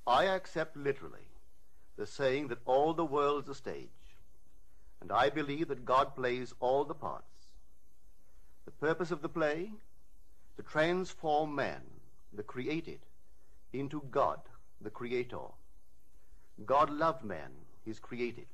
I accept literally the saying that all the world's a stage, and I believe that God plays all the parts. The purpose of the play? To transform man, the created, into God, the creator. God loved man, his created,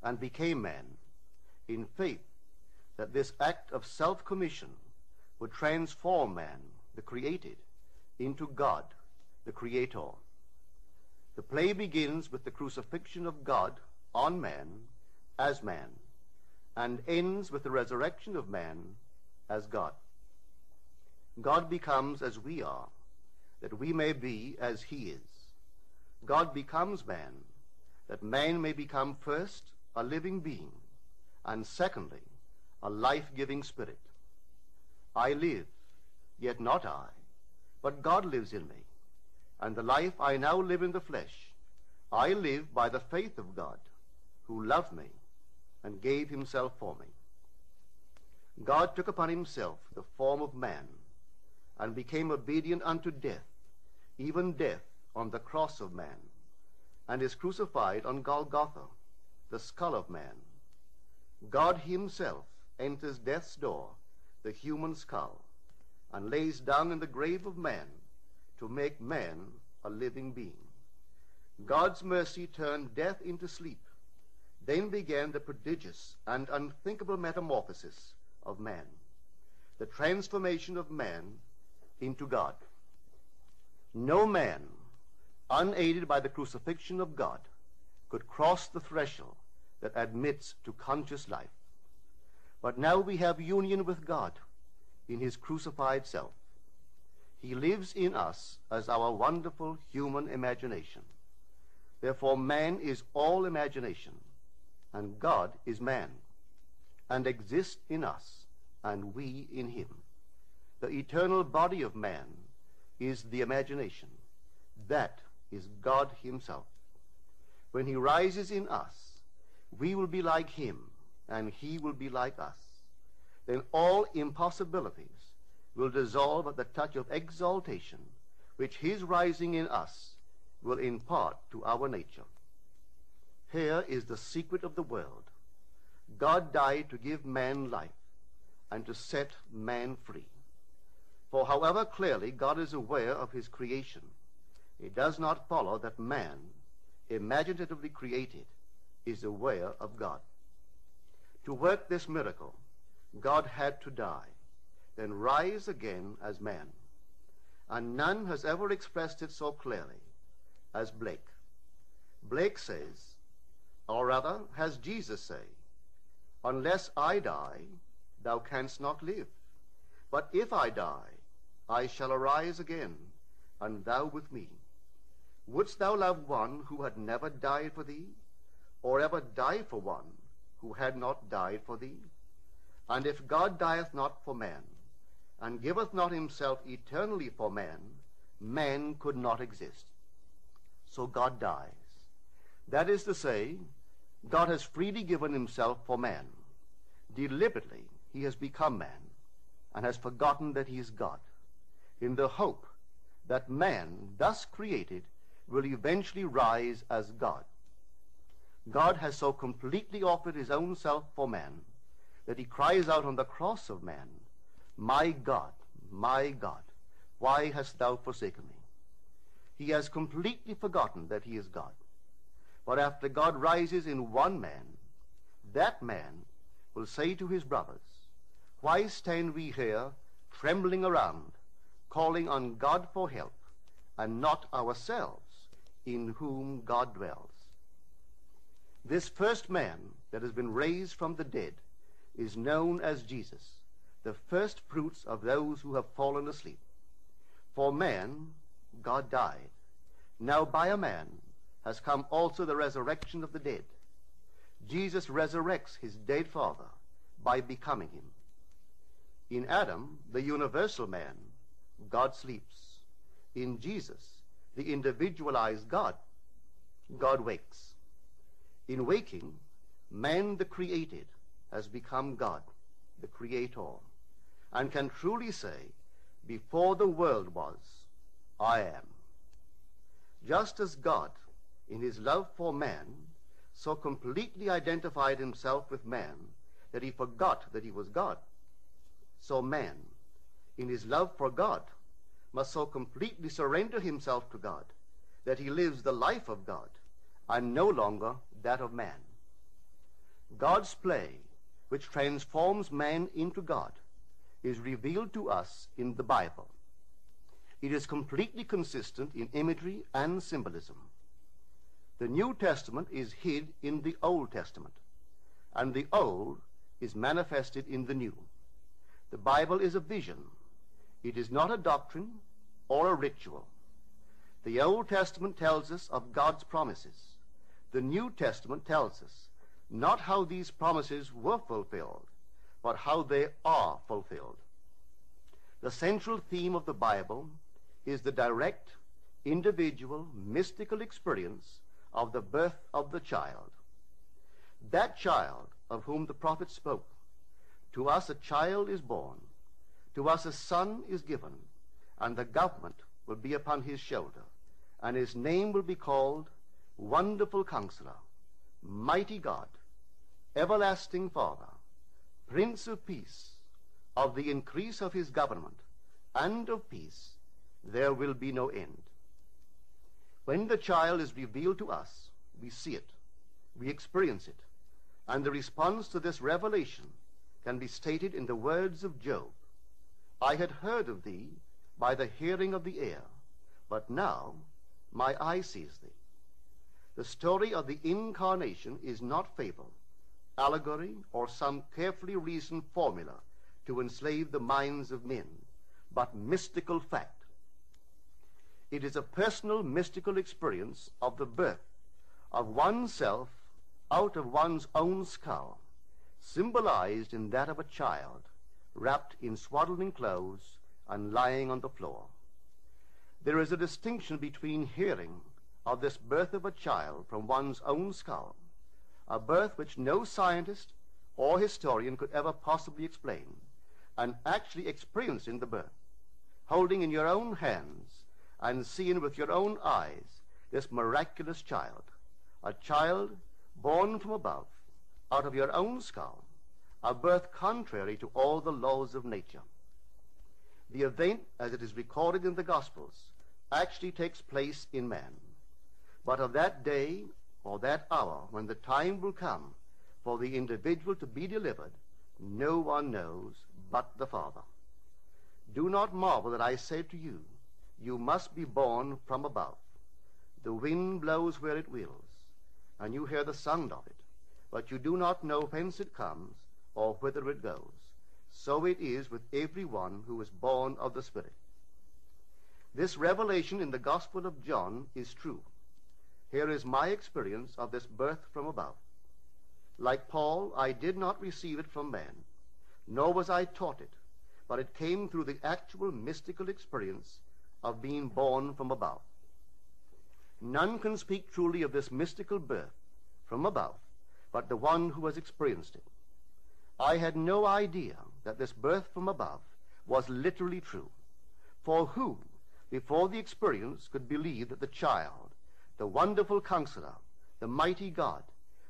and became man in faith that this act of self-commission would transform man, the created, into God, the creator. The play begins with the crucifixion of God on man, as man, and ends with the resurrection of man as God. God becomes as we are, that we may be as he is. God becomes man, that man may become first a living being, and secondly, a life-giving spirit. I live, yet not I, but God lives in me, and the life I now live in the flesh, I live by the faith of God, who loved me and gave himself for me. God took upon himself the form of man, and became obedient unto death, even death on the cross of man, and is crucified on Golgotha, the skull of man. God himself enters death's door, the human skull, and lays down in the grave of man to make man a living being. God's mercy turned death into sleep. Then began the prodigious and unthinkable metamorphosis of man, the transformation of man into God. No man, unaided by the crucifixion of God, could cross the threshold that admits to conscious life. But now we have union with God in his crucified self. He lives in us as our wonderful human imagination. Therefore, man is all imagination, and God is man, and exists in us, and we in him. The eternal body of man is the imagination. That is God himself. When he rises in us, we will be like him, and he will be like us. Then all impossibilities will dissolve at the touch of exaltation, which his rising in us will impart to our nature. Here is the secret of the world. God died to give man life and to set man free. For however clearly God is aware of his creation, it does not follow that man, imaginatively created, is aware of God. To work this miracle, God had to die, then rise again as man. And none has ever expressed it so clearly as Blake. Blake says, or rather has Jesus say, "Unless I die, thou canst not live. But if I die, I shall arise again, and thou with me. Wouldst thou love one who had never died for thee, or ever die for one who had not died for thee? And if God dieth not for man, and giveth not himself eternally for man, man could not exist." So God dies. That is to say, God has freely given himself for man. Deliberately, he has become man, and has forgotten that he is God, in the hope that man, thus created, will eventually rise as God. God has so completely offered his own self for man that he cries out on the cross of man, my God, why hast thou forsaken me?" He has completely forgotten that he is God. But after God rises in one man, that man will say to his brothers, "Why stand we here trembling around, calling on God for help, and not ourselves, in whom God dwells?" This first man that has been raised from the dead is known as Jesus, the first fruits of those who have fallen asleep. For man, God died. Now by a man has come also the resurrection of the dead. Jesus resurrects his dead father by becoming him. In Adam, the universal man, God sleeps. In Jesus, the individualized God, God wakes. In waking, man the created has become God, the creator, and can truly say, "Before the world was, I am." Just as God, in his love for man, so completely identified himself with man that he forgot that he was God, so man, in his love for God, must so completely surrender himself to God that he lives the life of God and no longer that of man. God's play, which transforms man into God, is revealed to us in the Bible. It is completely consistent in imagery and symbolism. The New Testament is hid in the Old Testament, and the Old is manifested in the New. The Bible is a vision. It is not a doctrine or a ritual. The Old Testament tells us of God's promises. The New Testament tells us not how these promises were fulfilled, but how they are fulfilled. The central theme of the Bible is the direct, individual, mystical experience of the birth of the child. That child of whom the prophet spoke. To us a child is born, to us a son is given, and the government will be upon his shoulder, and his name will be called Wonderful Counselor, Mighty God, Everlasting Father, Prince of Peace. Of the increase of his government and of peace there will be no end. When the child is revealed to us, we see it, we experience it, and the response to this revelation can be stated in the words of Job. I had heard of thee by the hearing of the ear, but now my eye sees thee. The story of the incarnation is not fable, allegory, or some carefully reasoned formula to enslave the minds of men, but mystical fact. It is a personal mystical experience of the birth of oneself out of one's own skull, symbolized in that of a child wrapped in swaddling clothes and lying on the floor. There is a distinction between hearing of this birth of a child from one's own skull, a birth which no scientist or historian could ever possibly explain, and actually experiencing the birth, holding in your own hands and seeing with your own eyes this miraculous child, a child born from above, out of your own skull, a birth contrary to all the laws of nature. The event, as it is recorded in the Gospels, actually takes place in man. But of that day or that hour when the time will come for the individual to be delivered, no one knows but the Father. Do not marvel that I said to you, you must be born from above. The wind blows where it wills, and you hear the sound of it, but you do not know whence it comes or whither it goes. So it is with every one who is born of the Spirit. This revelation in the Gospel of John is true. Here is my experience of this birth from above. Like Paul, I did not receive it from man, nor was I taught it, but it came through the actual mystical experience of being born from above. None can speak truly of this mystical birth from above but the one who has experienced it. I had no idea that this birth from above was literally true. For who, before the experience, could believe that the child, the Wonderful Counselor, the Mighty God,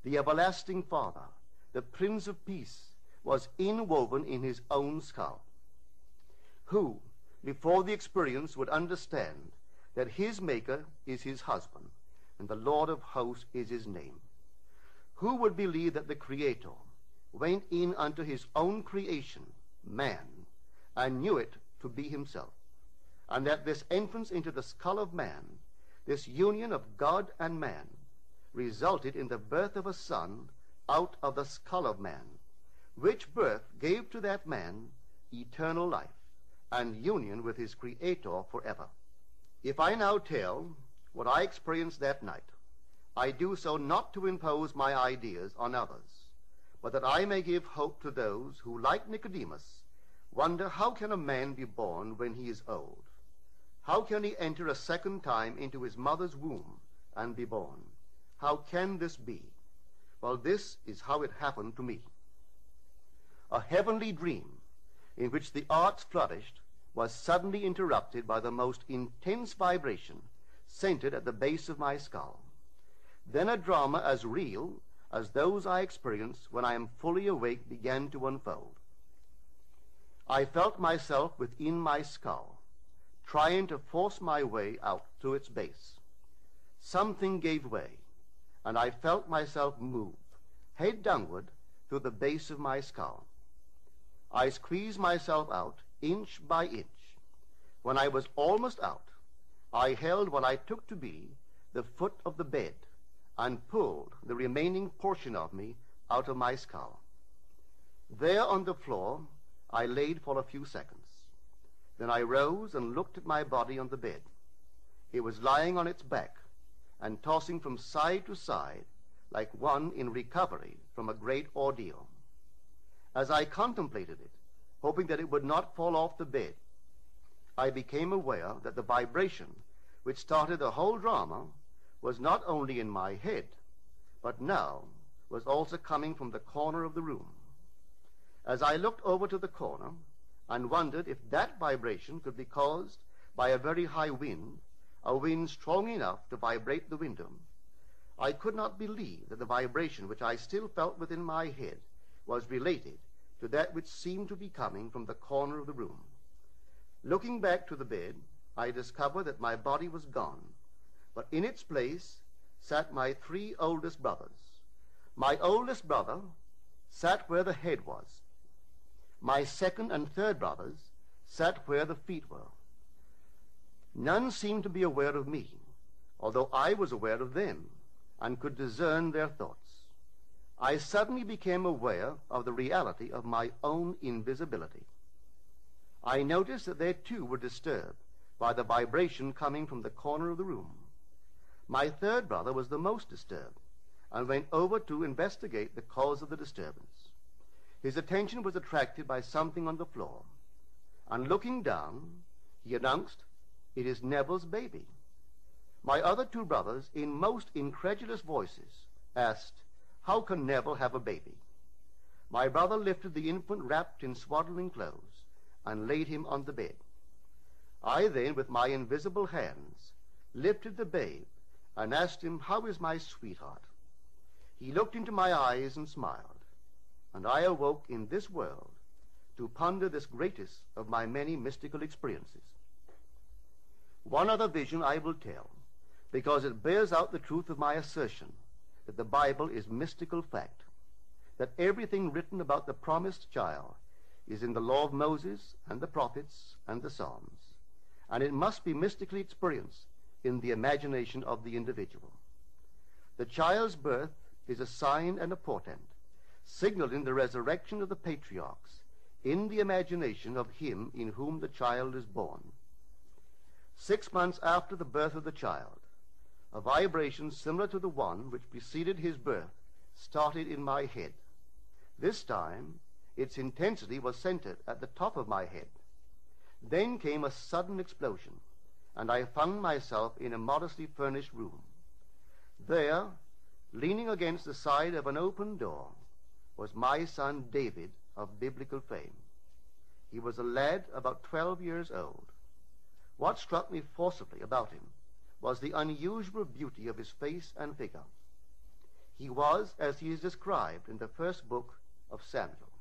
the Everlasting Father, the Prince of Peace, was inwoven in his own skull? Who, before the experience, would understand that his Maker is his husband, and the Lord of hosts is his name? Who would believe that the Creator went in unto his own creation, man, and knew it to be himself, and that this entrance into the skull of man, this union of God and man, resulted in the birth of a son out of the skull of man, which birth gave to that man eternal life and union with his Creator forever? If I now tell what I experienced that night, I do so not to impose my ideas on others, but that I may give hope to those who, like Nicodemus, wonder how can a man be born when he is old? How can he enter a second time into his mother's womb and be born? How can this be? Well, this is how it happened to me. A heavenly dream in which the arts flourished was suddenly interrupted by the most intense vibration, centered at the base of my skull. Then a drama as real as those I experience when I am fully awake began to unfold. I felt myself within my skull, trying to force my way out through its base. Something gave way, and I felt myself move, head downward, through the base of my skull. I squeezed myself out inch by inch. When I was almost out, I held what I took to be the foot of the bed and pulled the remaining portion of me out of my skull. There on the floor, I laid for a few seconds. Then I rose and looked at my body on the bed. It was lying on its back and tossing from side to side like one in recovery from a great ordeal. As I contemplated it, hoping that it would not fall off the bed, I became aware that the vibration which started the whole drama was not only in my head, but now was also coming from the corner of the room. As I looked over to the corner and wondered if that vibration could be caused by a very high wind, a wind strong enough to vibrate the window, I could not believe that the vibration which I still felt within my head was related to that which seemed to be coming from the corner of the room. Looking back to the bed, I discovered that my body was gone, but in its place sat my three oldest brothers. My oldest brother sat where the head was. My second and third brothers sat where the feet were. None seemed to be aware of me, although I was aware of them and could discern their thoughts. I suddenly became aware of the reality of my own invisibility. I noticed that they too were disturbed by the vibration coming from the corner of the room. My third brother was the most disturbed and went over to investigate the cause of the disturbance. His attention was attracted by something on the floor, and looking down, he announced, "It is Neville's baby." My other two brothers, in most incredulous voices, asked, "How can Neville have a baby?" My brother lifted the infant wrapped in swaddling clothes and laid him on the bed. I then, with my invisible hands, lifted the babe and asked him, "How is my sweetheart?" He looked into my eyes and smiled, and I awoke in this world to ponder this greatest of my many mystical experiences. One other vision I will tell, because it bears out the truth of my assertion that the Bible is mystical fact, that everything written about the promised child is in the law of Moses and the prophets and the Psalms, and it must be mystically experienced in the imagination of the individual. The child's birth is a sign and a portent, signaling the resurrection of the patriarchs in the imagination of him in whom the child is born. 6 months after the birth of the child, a vibration similar to the one which preceded his birth started in my head. This time, its intensity was centered at the top of my head. Then came a sudden explosion, and I found myself in a modestly furnished room. There, leaning against the side of an open door, was my son David of biblical fame. He was a lad about 12 years old. What struck me forcibly about him was the unusual beauty of his face and figure. He was, as he is described in the first book of Samuel,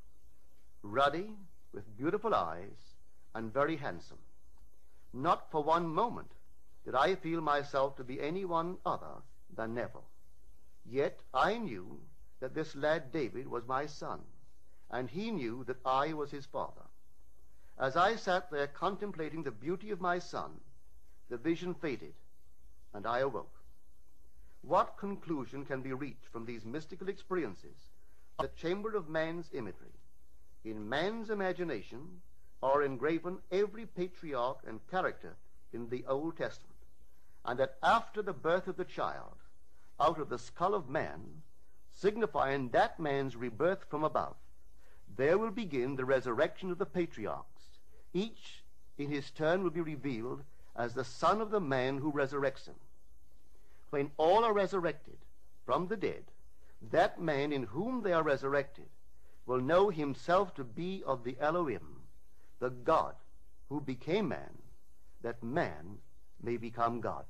ruddy, with beautiful eyes, and very handsome. Not for one moment did I feel myself to be anyone other than Neville. Yet I knew that this lad David was my son, and he knew that I was his father. As I sat there contemplating the beauty of my son, the vision faded, and I awoke. What conclusion can be reached from these mystical experiences of the chamber of man's imagery? In man's imagination are engraven every patriarch and character in the Old Testament, and that after the birth of the child, out of the skull of man, signifying that man's rebirth from above, there will begin the resurrection of the patriarchs. Each, in his turn, will be revealed as the son of the man who resurrects him. When all are resurrected from the dead, that man in whom they are resurrected will know himself to be of the Elohim, the God who became man, that man may become God.